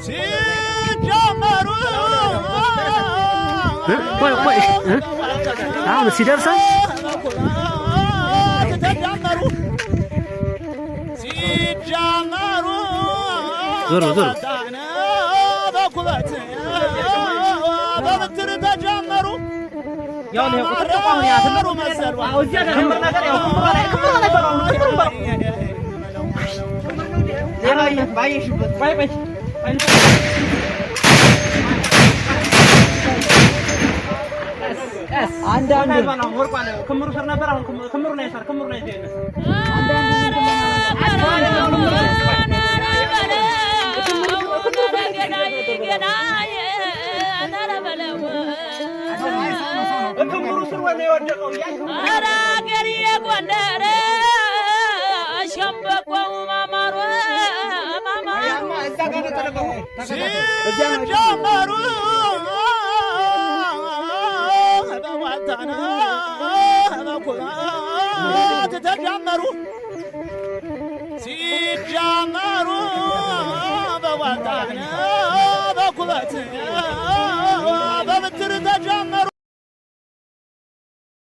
ሲጀመሩ ቆይ አሁን ሲደርሰን ተጀመሩ ሲጀመሩ ዞሮ በኩበት በብትር ተጀመሩ ያው ነው ቁጥቋም ያተሩ መሰሉ እዚያ ክምር ነገር ያው ክምር ላይ ባይሽበት ባይ አንዳንድ ነው ወርቋለ ክምሩ ስር ነበር አሁን ክምሩ ላይ ሰር ክምሩ ላይ ዘይነስ ክምሩ ስር ወለ የወደቀው ኧረ አገሬ ጎንደር ሸምበቆው ማማሩ ሲጀመሩ በዋልታና በኩራት ተጀመሩ ሲጀመሩ በዋልታና በኩራት